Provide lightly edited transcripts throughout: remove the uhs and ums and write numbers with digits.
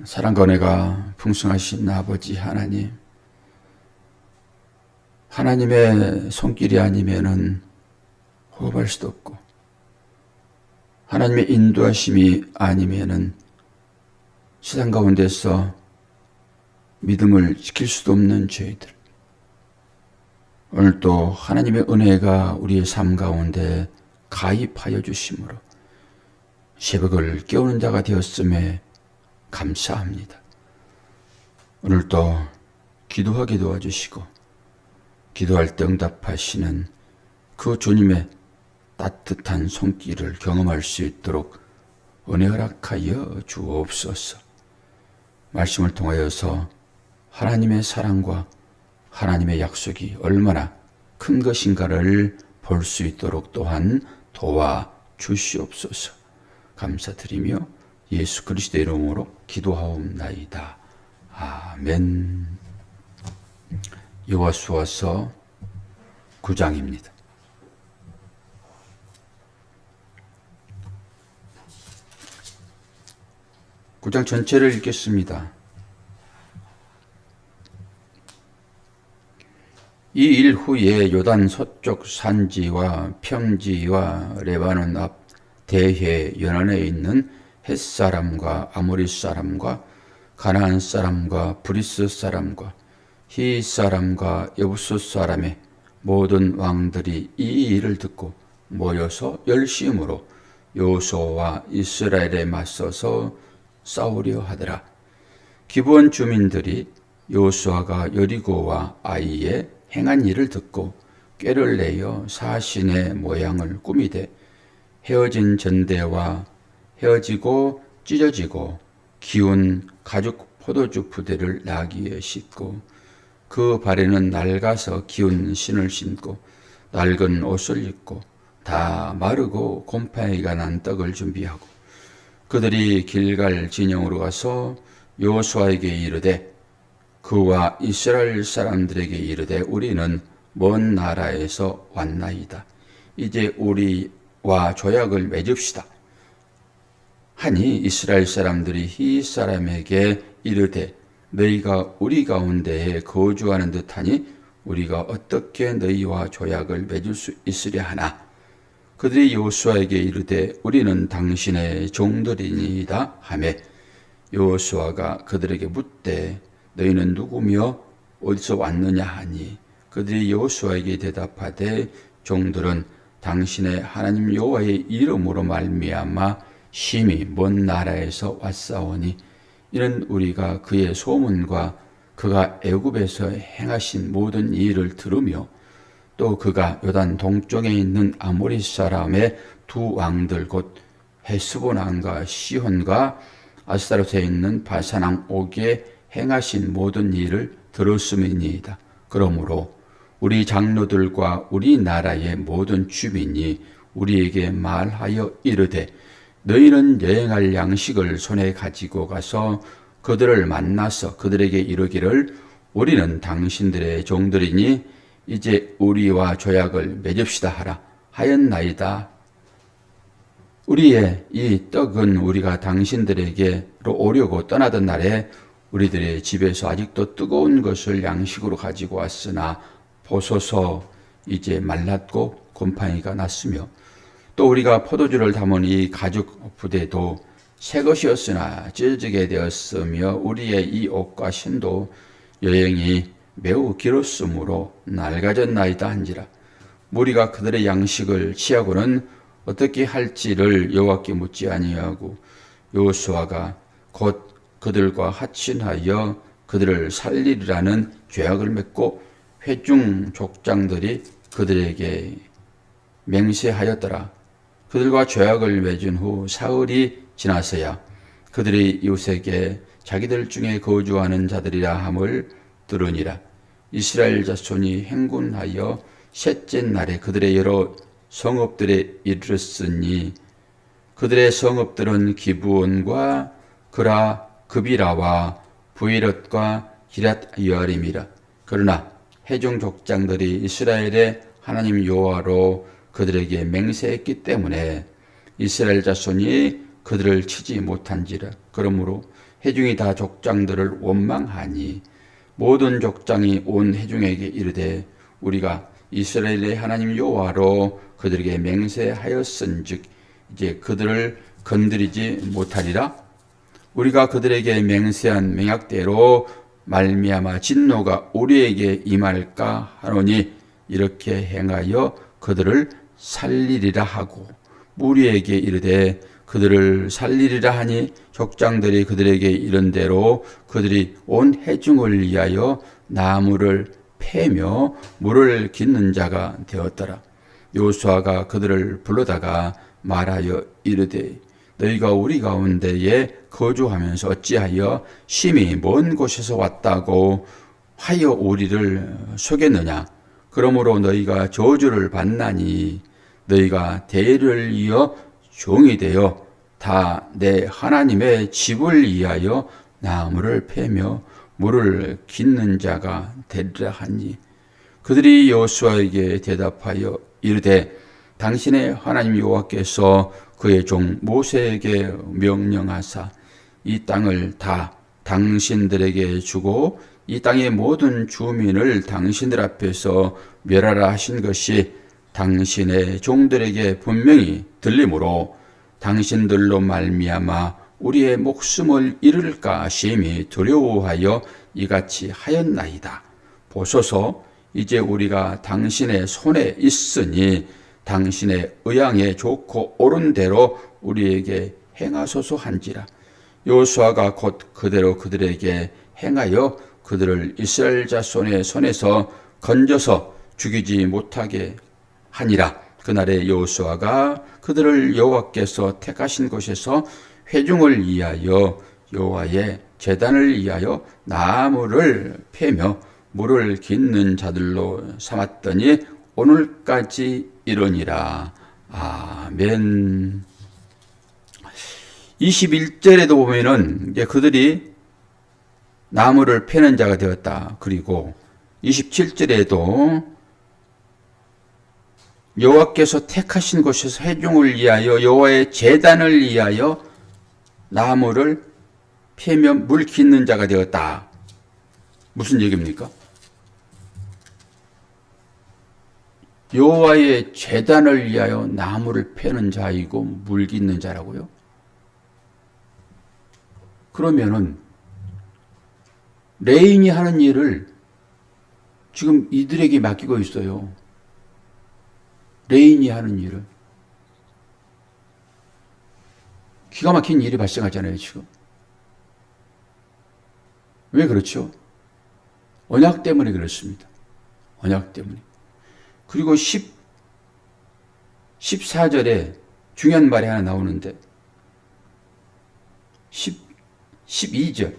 사랑과 은혜가 풍성하신 아버지 하나님, 하나님의 손길이 아니면은 호흡할 수도 없고, 하나님의 인도하심이 아니면은 세상 가운데서 믿음을 지킬 수도 없는 저희들, 오늘도 하나님의 은혜가 우리의 삶 가운데 가입하여 주심으로 새벽을 깨우는 자가 되었음에 감사합니다. 오늘도 기도하게 도와주시고 기도할 때 응답하시는 그 주님의 따뜻한 손길을 경험할 수 있도록 은혜 허락하여 주옵소서. 말씀을 통하여서 하나님의 사랑과 하나님의 약속이 얼마나 큰 것인가를 볼 수 있도록 또한 도와주시옵소서. 감사드리며 예수 그리스도의 이름으로 기도하옵나이다. 아멘. 여호수아서 9장입니다. 구장 전체를 읽겠습니다. 이 일 후에 요단 서쪽 산지와 평지와 레바논 앞 대해 연안에 있는 헷사람과 아모리 사람과 가나안 사람과 브리스 사람과 히 사람과 여부스 사람의 모든 왕들이 이 일을 듣고 모여서 열심으로 여호수아와 이스라엘에 맞서서 싸우려 하더라. 기브온 주민들이 여호수아가 여리고와 아이에 행한 일을 듣고 꾀를 내어 사신의 모양을 꾸미되 헤어진 전대와 헤어지고 찢어지고 기운 가죽 포도주 부대를 나귀에 싣고 그 발에는 낡아서 기운 신을 신고 낡은 옷을 입고 다 마르고 곰팡이가 난 떡을 준비하고 그들이 길갈 진영으로 가서 여호수아에게 이르되 그와 이스라엘 사람들에게 이르되 우리는 먼 나라에서 왔나이다. 이제 우리와 조약을 맺읍시다. 하니 이스라엘 사람들이 히 사람에게 이르되 너희가 우리 가운데에 거주하는 듯하니 우리가 어떻게 너희와 조약을 맺을 수 있으려 하나. 그들이 여호수아에게 이르되 우리는 당신의 종들이니이다 하매 여호수아가 그들에게 묻되 너희는 누구며 어디서 왔느냐 하니 그들이 여호수아에게 대답하되 종들은 당신의 하나님 여호와의 이름으로 말미암아 심히 먼 나라에서 왔사오니 이는 우리가 그의 소문과 그가 애굽에서 행하신 모든 일을 들으며 또 그가 요단 동쪽에 있는 아모리 사람의 두 왕들 곧 헤스본 왕과 시혼과 아스타롯에 있는 바산 왕 옥에 행하신 모든 일을 들었음이니이다. 그러므로 우리 장로들과 우리 나라의 모든 주민이 우리에게 말하여 이르되 너희는 여행할 양식을 손에 가지고 가서 그들을 만나서 그들에게 이르기를 우리는 당신들의 종들이니 이제 우리와 조약을 맺읍시다 하라 하였나이다. 우리의 이 떡은 우리가 당신들에게로 오려고 떠나던 날에 우리들의 집에서 아직도 뜨거운 것을 양식으로 가지고 왔으나 보소서 이제 말랐고 곰팡이가 났으며 또 우리가 포도주를 담은 이 가죽 부대도 새 것이었으나 찢어지게 되었으며 우리의 이 옷과 신도 여행이 매우 길었으므로 낡아졌나이다 한지라. 무리가 그들의 양식을 취하고는 어떻게 할지를 여호와께 묻지 아니하고 여호수아가 곧 그들과 합친하여 그들을 살리리라는 죄악을 맺고 회중 족장들이 그들에게 맹세하였더라. 그들과 죄악을 맺은 후 사흘이 지나서야 그들이 이웃에게 자기들 중에 거주하는 자들이라 함을 들으니라. 이스라엘 자손이 행군하여 셋째 날에 그들의 여러 성읍들에 이르렀으니 그들의 성읍들은 기브온과 그비라와 부이롯과 기랏 여아림이라. 그러나 회중 족장들이 이스라엘의 하나님 여호와로 그들에게 맹세했기 때문에 이스라엘 자손이 그들을 치지 못한지라. 그러므로 회중이 다 족장들을 원망하니 모든 족장이 온 회중에게 이르되 우리가 이스라엘의 하나님 여호와로 그들에게 맹세하였은즉 이제 그들을 건드리지 못하리라. 우리가 그들에게 맹세한 맹약대로 말미암아 진노가 우리에게 임할까 하노니 이렇게 행하여 그들을 살리리라 하고 무리에게 이르되 그들을 살리리라 하니 족장들이 그들에게 이른 대로 그들이 온 회중을 위하여 나무를 패며 물을 깃는 자가 되었더라. 여호수아가 그들을 불러다가 말하여 이르되 너희가 우리 가운데에 거주하면서 어찌하여 심히 먼 곳에서 왔다고 하여 우리를 속였느냐. 그러므로 너희가 저주를 받나니 너희가 대를 이어 종이 되어 다 내 하나님의 집을 위하여 나무를 패며 물을 깃는 자가 되리라 하니 그들이 여호수아에게 대답하여 이르되 당신의 하나님 여호와께서 그의 종 모세에게 명령하사 이 땅을 다 당신들에게 주고 이 땅의 모든 주민을 당신들 앞에서 멸하라 하신 것이 당신의 종들에게 분명히 들리므로 당신들로 말미암아 우리의 목숨을 잃을까 심히 두려워하여 이같이 하였나이다. 보소서 이제 우리가 당신의 손에 있으니 당신의 의향에 좋고 옳은 대로 우리에게 행하소서 한지라. 여호수아가 곧 그대로 그들에게 행하여 그들을 이스라엘 자손의 손에서 건져서 죽이지 못하게 하니라. 그날에 여호수아가 그들을 여호와께서 택하신 곳에서 회중을 위하여 여호와의 제단을 위하여 나무를 패며 물을 깃는 자들로 삼았더니 오늘까지 이르니라. 아멘. 21절에도 보면은 이제 그들이 나무를 패는 자가 되었다. 그리고 27절에도 여호와께서 택하신 곳에서 회중을 위하여 여호와의 제단을 위하여 나무를 패며 물 깃는 자가 되었다. 무슨 얘기입니까? 여호와의 제단을 위하여 나무를 패는 자이고 물 깃는 자라고요? 그러면은 레인이 하는 일을 지금 이들에게 맡기고 있어요. 레인이 하는 일을. 기가 막힌 일이 발생하잖아요, 지금. 왜 그렇죠? 언약 때문에 그렇습니다. 언약 때문에. 그리고 14절에 중요한 말이 하나 나오는데 12절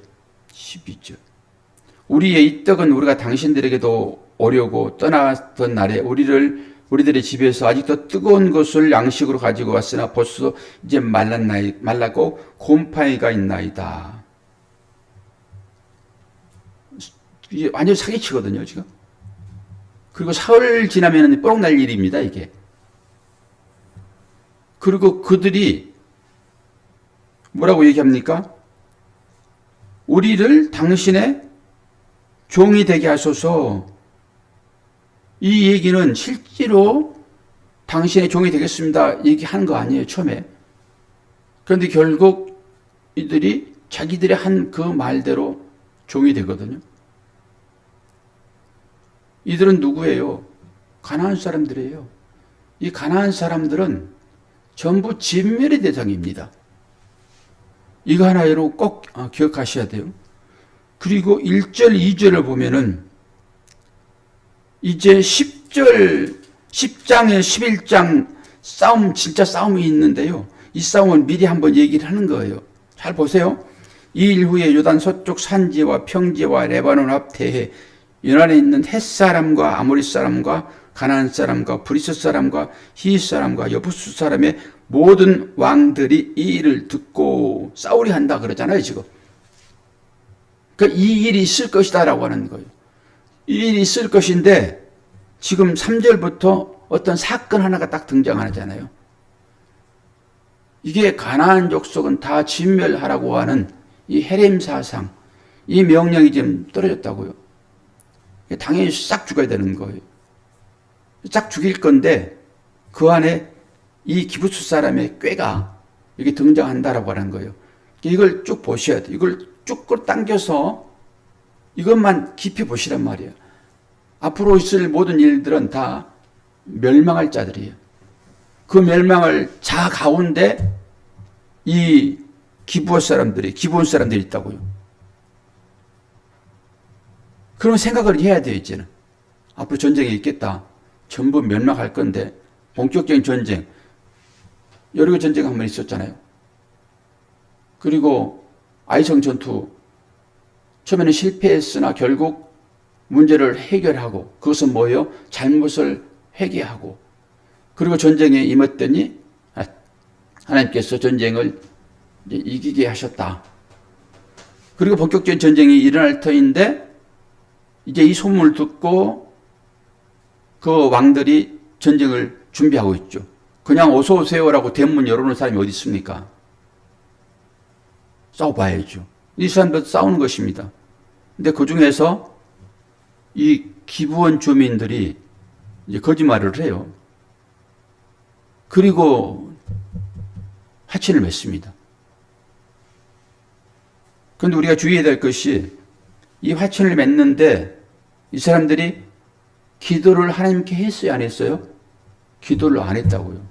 우리의 이 떡은 우리가 당신들에게도 오려고 떠나던 날에 우리들의 집에서 아직도 뜨거운 것을 양식으로 가지고 왔으나 벌써 이제 말랐고 곰팡이가 있나이다. 이게 완전 사기치거든요, 지금. 그리고 사흘 지나면 뽀록 날 일입니다, 이게. 그리고 그들이 뭐라고 얘기합니까? 우리를 당신의 종이 되게 하소서. 이 얘기는 실제로 당신의 종이 되겠습니다 얘기한 거 아니에요, 처음에. 그런데 결국 이들이 자기들의 한 그 말대로 종이 되거든요. 이들은 누구예요? 가나안 사람들이에요. 이 가나안 사람들은 전부 진멸의 대상입니다. 이거 하나 여러분 꼭 기억하셔야 돼요. 그리고 1절, 2절을 보면은 이제 10장에 11장 싸움, 진짜 싸움이 있는데요. 이 싸움은 미리 한번 얘기를 하는 거예요. 잘 보세요. 이 일 후에 요단 서쪽 산지와 평지와 레바논 앞 대해 연안에 있는 헷 사람과 아모리 사람과 가나안 사람과 브리스 사람과 히 사람과 여부수 사람의 모든 왕들이 이 일을 듣고 싸우려 한다 그러잖아요, 지금. 그러니까 이 일이 있을 것이다라고 하는 거예요. 이 일이 있을 것인데 지금 3절부터 어떤 사건 하나가 딱 등장하잖아요. 이게 가나안 족속은 다 진멸하라고 하는 이 헤렘 사상, 이 명령이 지금 떨어졌다고요. 당연히 싹 죽어야 되는 거예요. 싹 죽일 건데 그 안에 이 기브스 사람의 꾀가 여기 등장한다라고 하는 거예요. 이걸 쭉 보셔야 돼요. 이걸 쭉 끌어당겨서 이것만 깊이 보시란 말이에요. 앞으로 있을 모든 일들은 다 멸망할 자들이에요. 그 멸망을 자 가운데 이 기브온 사람들이 있다고요. 그런 생각을 해야 돼요, 이제는. 앞으로 전쟁이 있겠다. 전부 멸망할 건데, 본격적인 전쟁. 여리고 전쟁 한 번 있었잖아요. 그리고 아이성 전투. 처음에는 실패했으나 결국 문제를 해결하고, 그것은 뭐예요? 잘못을 회개하고, 그리고 전쟁에 임했더니 하나님께서 전쟁을 이기게 하셨다. 그리고 본격적인 전쟁이 일어날 터인데 이제 이 소문을 듣고 그 왕들이 전쟁을 준비하고 있죠. 그냥 어서 오세요라고 대문 열어놓은 사람이 어디 있습니까? 싸워봐야죠. 이 사람들 싸우는 것입니다. 근데 그 중에서 이 기브온 주민들이 이제 거짓말을 해요. 그리고 화친을 맺습니다. 그런데 우리가 주의해야 될 것이 이 화친을 맺는데 이 사람들이 기도를 하나님께 했어요, 안 했어요? 기도를 안 했다고요.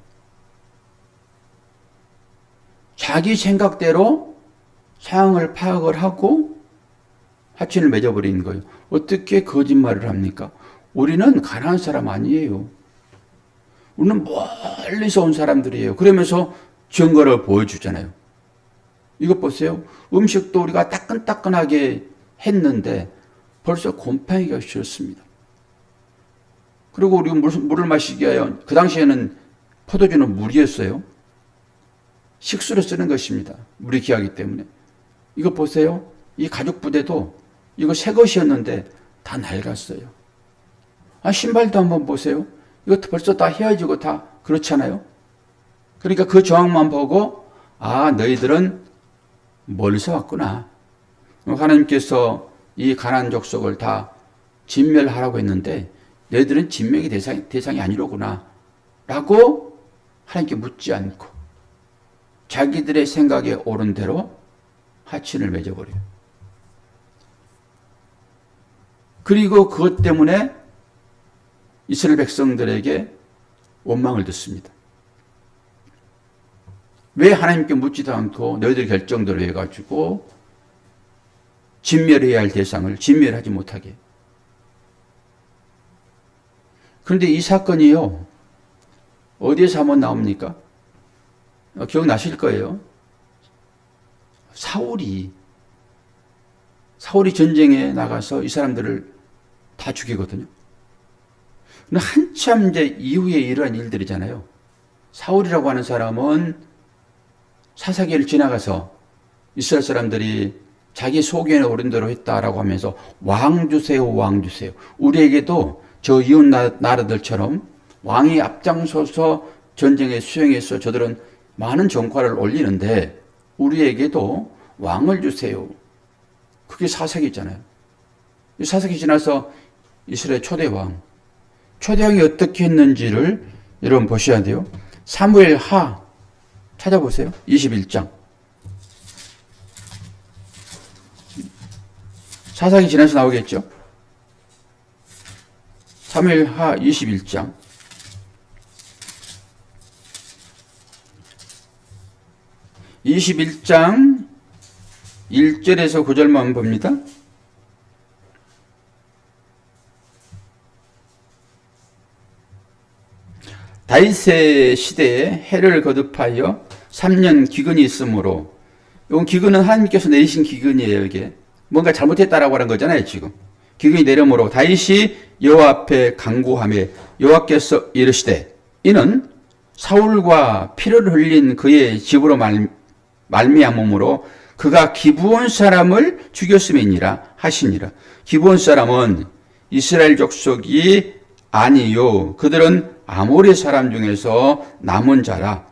자기 생각대로 상황을 파악을 하고 화친을 맺어버리는 거예요. 어떻게 거짓말을 합니까? 우리는 가난한 사람 아니에요. 우리는 멀리서 온 사람들이에요. 그러면서 증거를 보여주잖아요. 이것 보세요. 음식도 우리가 따끈따끈하게 했는데 벌써 곰팡이가 씌었습니다. 그리고 우리가 물을 마시기 위하여 그 당시에는 포도주는 물이었어요. 식수로 쓰는 것입니다. 물이 귀하기 때문에. 이거 보세요. 이 가죽 부대도 이거 새 것이었는데 다 낡았어요. 신발도 한번 보세요. 이것도 벌써 다 헤어지고 다 그렇잖아요. 그러니까 그 정황만 보고 너희들은 멀리서 왔구나. 하나님께서 이 가나안 족속을 다 진멸하라고 했는데 너희들은 진멸의 대상이 아니로구나 라고 하나님께 묻지 않고 자기들의 생각에 옳은 대로 화친을 맺어버려요. 그리고 그것 때문에 이스라엘 백성들에게 원망을 듣습니다. 왜 하나님께 묻지도 않고 너희들 결정대로 해가지고 진멸해야 할 대상을 진멸하지 못하게. 그런데 이 사건이요, 어디에서 한번 나옵니까? 기억나실 거예요. 사울이 전쟁에 나가서 이 사람들을 다 죽이거든요. 근데 한참 이제 이후에 일어난 일들이잖아요. 사울이라고 하는 사람은 사사기를 지나가서 이스라엘 사람들이 자기 소견에 오른 대로 했다라고 하면서 왕 주세요, 왕 주세요. 우리에게도 저 이웃 나라들처럼 왕이 앞장서서 전쟁에 수행해서 저들은 많은 전과를 올리는데 우리에게도 왕을 주세요. 그게 사사기잖아요. 사사기 지나서 이스라엘 초대왕이 어떻게 했는지를 여러분 보셔야 돼요. 사무엘 하 찾아보세요. 21장. 사사기 지나서 나오겠죠. 사무엘 하 21장. 21장 1절에서 9절만 봅니다. 다윗의 시대에 해를 거듭하여 3년 기근이 있으므로, 이건 기근은 하나님께서 내리신 기근이에요. 이게 뭔가 잘못했다라고 하는 거잖아요. 지금 기근이 내려므로 다윗이 여호와 앞에 간구하며 여호와께서 이르시되 이는 사울과 피를 흘린 그의 집으로 말미암음으로 그가 기브온 사람을 죽였음이니라 하시니라. 기브온 사람은 이스라엘 족속이 아니요 그들은 아모리 사람 중에서 남은 자라.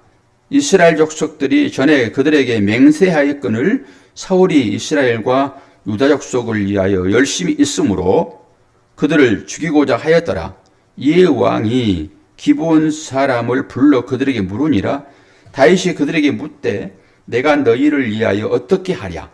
이스라엘 족속들이 전에 그들에게 맹세하였거늘 사울이 이스라엘과 유다 족속을 위하여 열심히 있으므로 그들을 죽이고자 하였더라. 이에 왕이 기브온 사람을 불러 그들에게 물으니라. 다윗이 그들에게 묻되 내가 너희를 위하여 어떻게 하랴?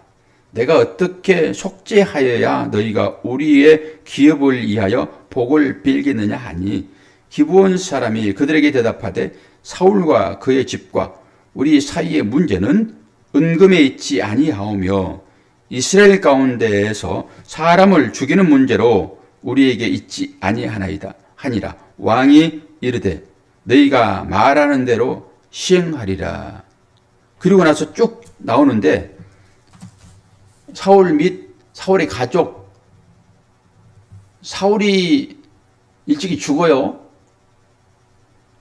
내가 어떻게 속죄하여야 너희가 우리의 기업을 위하여 복을 빌겠느냐 하니 기브온 사람이 그들에게 대답하되 사울과 그의 집과 우리 사이의 문제는 은금에 있지 아니하오며 이스라엘 가운데에서 사람을 죽이는 문제로 우리에게 있지 아니하나이다 하니라. 왕이 이르되 너희가 말하는 대로 시행하리라. 그리고 나서 쭉 나오는데 사울 및 사울의 가족, 사울이 일찍이 죽어요.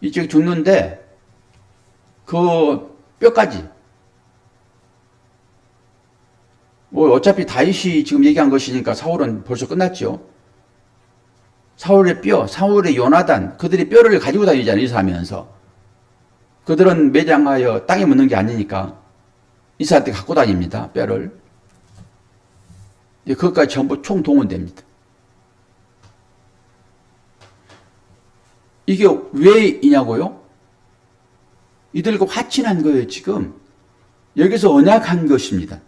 일찍이 죽는데 그 뼈까지 뭐 어차피 다윗이 지금 얘기한 것이니까 사울은 벌써 끝났죠. 사울의 뼈, 사울의 요나단, 그들이 뼈를 가지고 다니잖아요. 이사하면서. 그들은 매장하여 땅에 묻는 게 아니니까 이사할 때 갖고 다닙니다. 뼈를. 그것까지 전부 총동원됩니다. 이게 왜이냐고요? 이들과 화친한 거예요, 지금. 여기서 언약한 것입니다.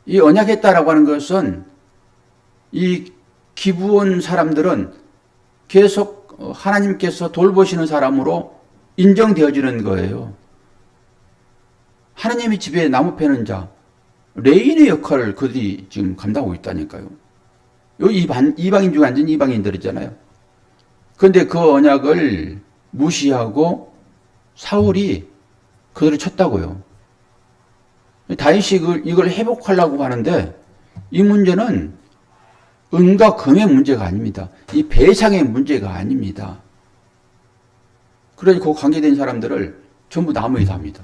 이 언약했다라고 하는 것은 이 기브온 사람들은 계속 하나님께서 돌보시는 사람으로 인정되어지는 거예요. 하나님의 집에 나무 패는 자, 레인의 역할을 그들이 지금 감당하고 있다니까요. 여기 이방인 중에 앉은 이방인들이잖아요. 그런데 그 언약을 무시하고 사울이 그들을 쳤다고요. 다윗이 이걸 회복하려고 하는데 이 문제는 은과 금의 문제가 아닙니다. 이 배상의 문제가 아닙니다. 그래서 그 관계된 사람들을 전부 나무에 답니다.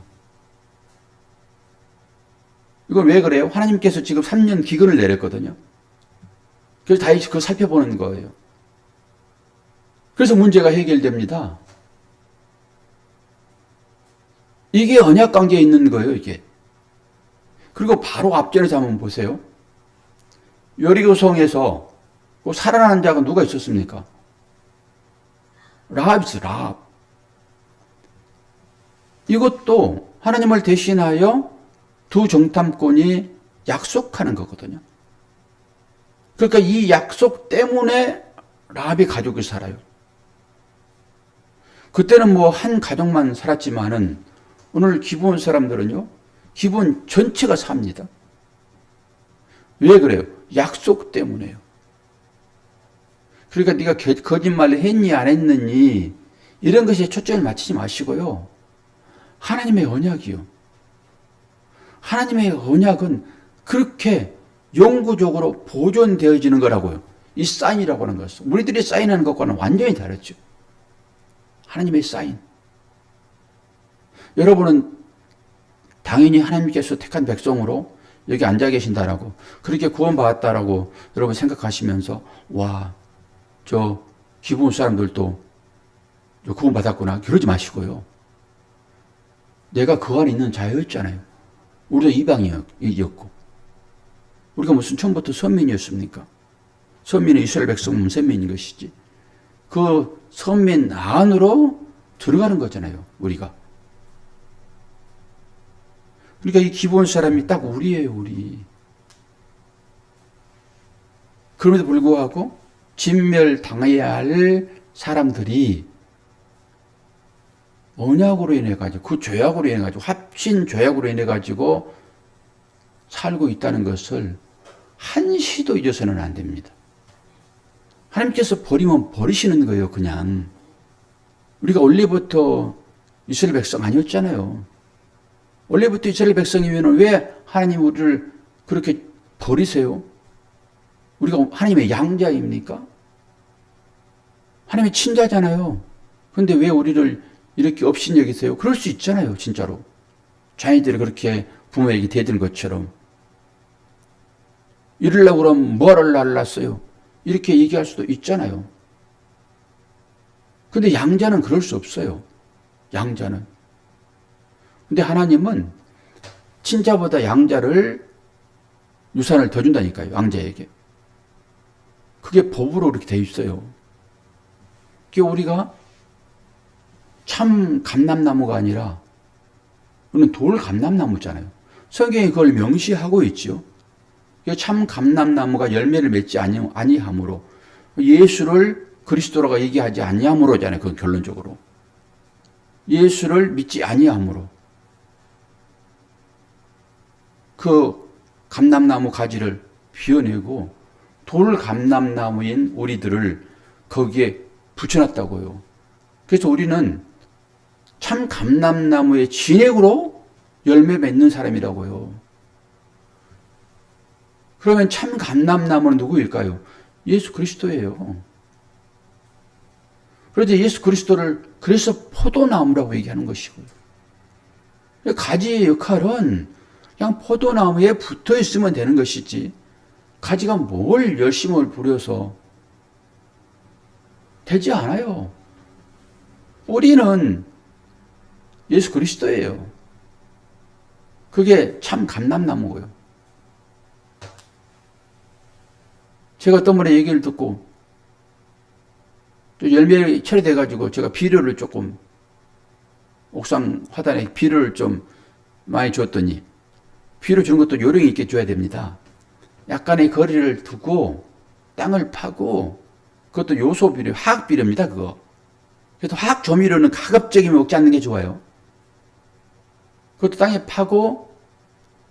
이건 왜 그래요? 하나님께서 지금 3년 기근을 내렸거든요. 그래서 다윗이 그걸 살펴보는 거예요. 그래서 문제가 해결됩니다. 이게 언약 관계에 있는 거예요, 이게. 그리고 바로 앞전에서 한번 보세요. 여리고성에서 그 살아난 자가 누가 있었습니까? 라합이죠, 라합. 이것도 하나님을 대신하여 두 정탐꾼이 약속하는 거거든요. 그러니까 이 약속 때문에 라합이 가족이 살아요. 그때는 뭐 한 가족만 살았지만은 오늘 기브온 사람들은요, 기브온 전체가 삽니다. 왜 그래요? 약속 때문에요. 그러니까 네가 거짓말을 했니 안 했느니 이런 것에 초점을 맞추지 마시고요. 하나님의 언약이요. 하나님의 언약은 그렇게 영구적으로 보존되어지는 거라고요. 이 사인이라고 하는 것은 우리들이 사인하는 것과는 완전히 다르죠. 하나님의 사인. 여러분은 당연히 하나님께서 택한 백성으로 여기 앉아 계신다라고 그렇게 구원받았다라고 여러분 생각하시면서 와, 저 기브온 사람들도 구원받았구나 그러지 마시고요. 내가 그 안에 있는 자였잖아요. 우리도 이방이었고 우리가 무슨 처음부터 선민이었습니까? 선민은 이스라엘 백성은 선민인 것이지. 그 선민 안으로 들어가는 거잖아요. 우리가. 그러니까 이 기브온 사람이 딱 우리예요. 우리. 그럼에도 불구하고 진멸당해야 할 사람들이 언약으로 인해 가지고 그 죄악으로 인해 가지고 합신 죄악으로 인해 가지고 살고 있다는 것을 한시도 잊어서는 안 됩니다. 하나님께서 버리면 버리시는 거예요. 그냥 우리가 원래부터 이스라엘 백성 아니었잖아요. 원래부터 이스라엘 백성이면 왜 하나님 우리를 그렇게 버리세요? 우리가 하나님의 양자입니까? 하나님의 친자잖아요. 그런데 왜 우리를 이렇게 없인 여기세요? 그럴 수 있잖아요. 진짜로. 자녀들이 그렇게 부모에게 대드는 것처럼. 이러려고 그러면 뭐를 날랐어요? 이렇게 얘기할 수도 있잖아요. 근데 양자는 그럴 수 없어요. 양자는. 근데 하나님은 친자보다 양자를 유산을 더 준다니까요. 양자에게. 그게 법으로 그렇게 돼 있어요. 그게 우리가 참 감람나무가 아니라 우리는 돌 감람나무잖아요. 성경이 그걸 명시하고 있죠. 참 감람나무가 열매를 맺지 아니하므로 예수를 그리스도라고 얘기하지 아니하므로잖아요. 그건 결론적으로. 예수를 믿지 아니하므로 그 감람나무 가지를 비워내고 돌 감람나무인 우리들을 거기에 붙여놨다고요. 그래서 우리는 참 감람나무의 진액으로 열매 맺는 사람이라고요. 그러면 참 감람나무는 누구일까요? 예수 그리스도예요. 그런데 예수 그리스도를 그래서 포도나무라고 얘기하는 것이고요. 가지의 역할은 그냥 포도나무에 붙어 있으면 되는 것이지 가지가 뭘 열심을 부려서 되지 않아요. 뿌리는 예수 그리스도예요. 그게 참 감람나무고요. 제가 어떤 분의 얘기를 듣고 또 열매 처리돼가지고 제가 비료를 조금 옥상 화단에 비료를 좀 많이 줬더니 비료 주는 것도 요령 있게 줘야 됩니다. 약간의 거리를 두고 땅을 파고 그것도 요소 비료, 화학 비료입니다. 그거. 그래서 화학 조미료는 가급적이면 먹지 않는 게 좋아요. 그것도 땅에 파고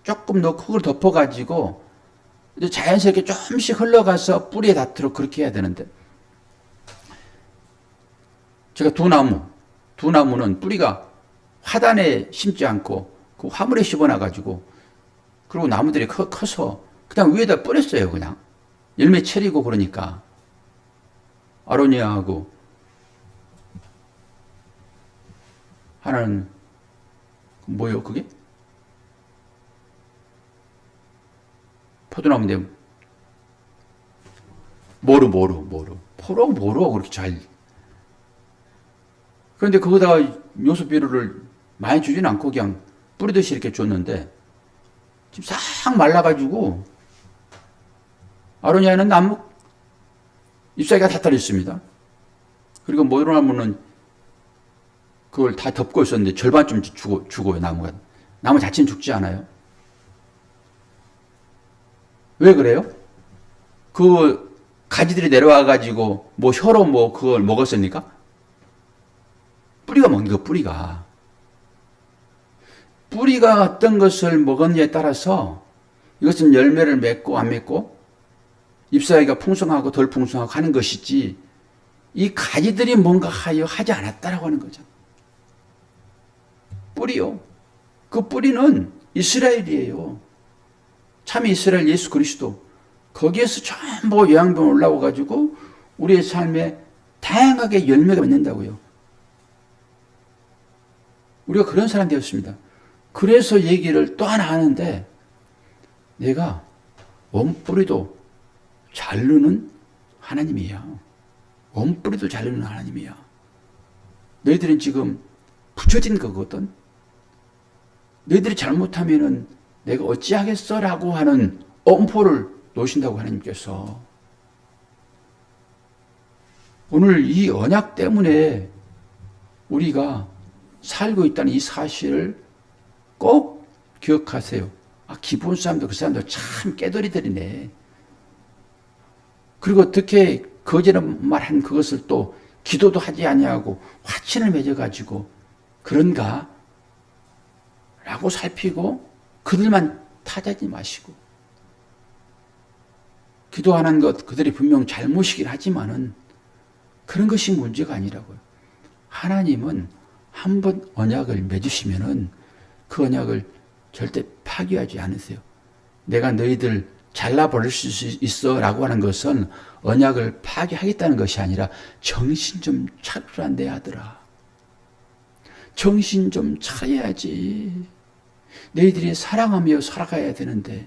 조금 더 흙을 덮어가지고 자연스럽게 조금씩 흘러가서 뿌리에 닿도록 그렇게 해야 되는데 제가 두 나무는 뿌리가 화단에 심지 않고 그 화물에 씹어놔가지고 그리고 나무들이 커서 그냥 위에다 뿌렸어요. 그냥 열매 채리고 그러니까 아로니아하고 하나는 뭐예요 그게? 포도나무인데 모루하고 그렇게 잘. 그런데 거기다가 요소 비료를 많이 주지는 않고 그냥 뿌리듯이 이렇게 줬는데 지금 싹 말라가지고 아로니아는 나무 잎사귀가 다 떨어졌습니다. 그리고 모루나무는 그걸 다 덮고 있었는데 절반쯤 죽어요. 나무 자체는 죽지 않아요. 왜 그래요? 그 가지들이 내려와가지고 뭐 혀로 뭐 그걸 먹었습니까? 뿌리가 먹는 거 뿌리가 어떤 것을 먹었냐에 따라서 이것은 열매를 맺고 안 맺고 잎사귀가 풍성하고 덜 풍성하고 하는 것이지 이 가지들이 뭔가 하지 않았다라고 하는 거죠. 뿌리요. 그 뿌리는 이스라엘이에요. 참 이스라엘 예수 그리스도. 거기에서 전부 요양병 올라와가지고 우리의 삶에 다양하게 열매가 맺는다고요. 우리가 그런 사람 되었습니다. 그래서 얘기를 또 하나 하는데 내가 원뿌리도 자르는 하나님이야. 원뿌리도 자르는 하나님이야. 너희들은 지금 붙여진 거거든. 너희들이 잘못하면은 내가 어찌하겠어? 라고 하는 엄포를 놓으신다고 하나님께서. 오늘 이 언약 때문에 우리가 살고 있다는 이 사실을 꼭 기억하세요. 기본 사람도 그 사람도 참 깨돌이들이네. 그리고 어떻게 거짓말한 그것을 또 기도도 하지 아니하고 화친을 맺어가지고 그런가? 라고 살피고 그들만 탓하지 마시고 기도하는 것 그들이 분명 잘못이긴 하지만은 그런 것이 문제가 아니라고요. 하나님은 한번 언약을 맺으시면은 그 언약을 절대 파기하지 않으세요. 내가 너희들 잘라버릴 수 있어 라고 하는 것은 언약을 파기하겠다는 것이 아니라 정신 좀 차리라 내 아들아. 정신 좀 차려야지. 너희들이 사랑하며 살아가야 되는데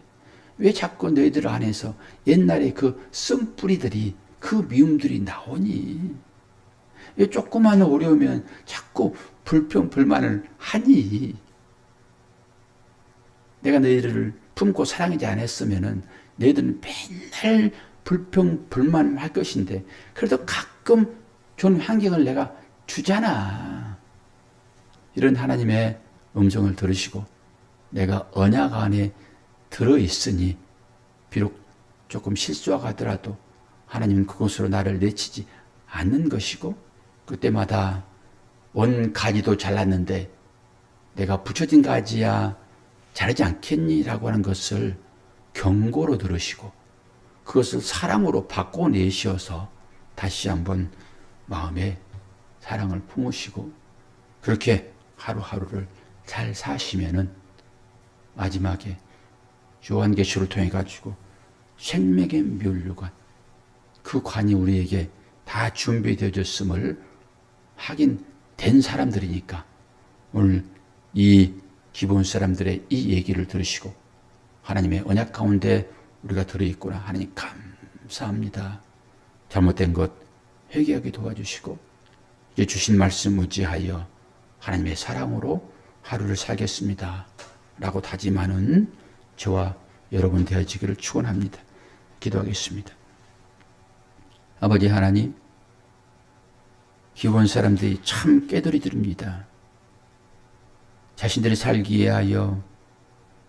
왜 자꾸 너희들 안에서 옛날에 그 쓴뿌리들이 그 미움들이 나오니? 왜 조그만 어려우면 자꾸 불평 불만을 하니? 내가 너희들을 품고 사랑하지 않았으면은 너희들은 맨날 불평, 불만할 것인데, 그래도 가끔 좋은 환경을 내가 주잖아. 이런 하나님의 음성을 들으시고, 내가 언약 안에 들어있으니, 비록 조금 실수가 하더라도 하나님은 그곳으로 나를 내치지 않는 것이고, 그때마다 원 가지도 잘랐는데 내가 붙여진 가지야 자라지 않겠니? 라고 하는 것을 경고로 들으시고 그것을 사랑으로 바꿔내셔서 다시 한번 마음에 사랑을 품으시고 그렇게 하루하루를 잘 사시면은 마지막에 요한계시를 통해 가지고 생명의 면류관, 그 관이 우리에게 다 준비되어졌음을 확인된 사람들이니까 오늘 이 기본 사람들의 이 얘기를 들으시고 하나님의 언약 가운데 우리가 들어있구나. 하나님 감사합니다. 잘못된 것 회개하게 도와주시고 이제 주신 말씀 의지하여 하나님의 사랑으로 하루를 살겠습니다. 라고 다짐하는 저와 여러분 되어지기를 축원합니다. 기도하겠습니다. 아버지 하나님, 기본 사람들이 참 깨돌이들입니다. 자신들이 살기에 하여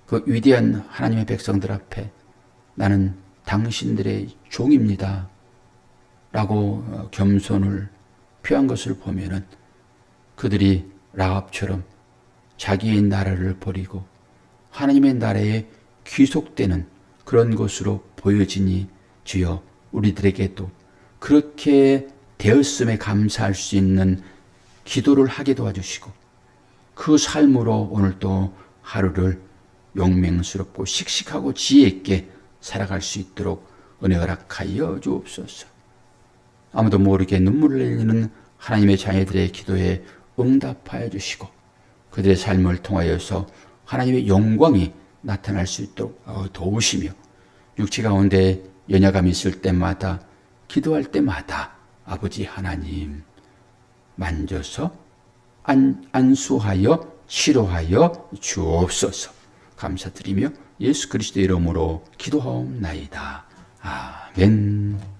그 위대한 하나님의 백성들 앞에 나는 당신들의 종입니다. 라고 겸손을 표한 것을 보면은 그들이 라합처럼 자기의 나라를 버리고 하나님의 나라에 귀속되는 그런 것으로 보여지니 주여 우리들에게도 그렇게 되었음에 감사할 수 있는 기도를 하게 도와주시고 그 삶으로 오늘도 하루를 용맹스럽고 씩씩하고 지혜 있게 살아갈 수 있도록 은혜 허락하여 주옵소서. 아무도 모르게 눈물을 흘리는 하나님의 자녀들의 기도에 응답하여 주시고 그들의 삶을 통하여서 하나님의 영광이 나타날 수 있도록 도우시며 육체 가운데 연약함이 있을 때마다 기도할 때마다 아버지 하나님 만져서 안수하여 치료하여 주옵소서. 감사드리며 예수 그리스도의 이름으로 기도하옵나이다. 아멘.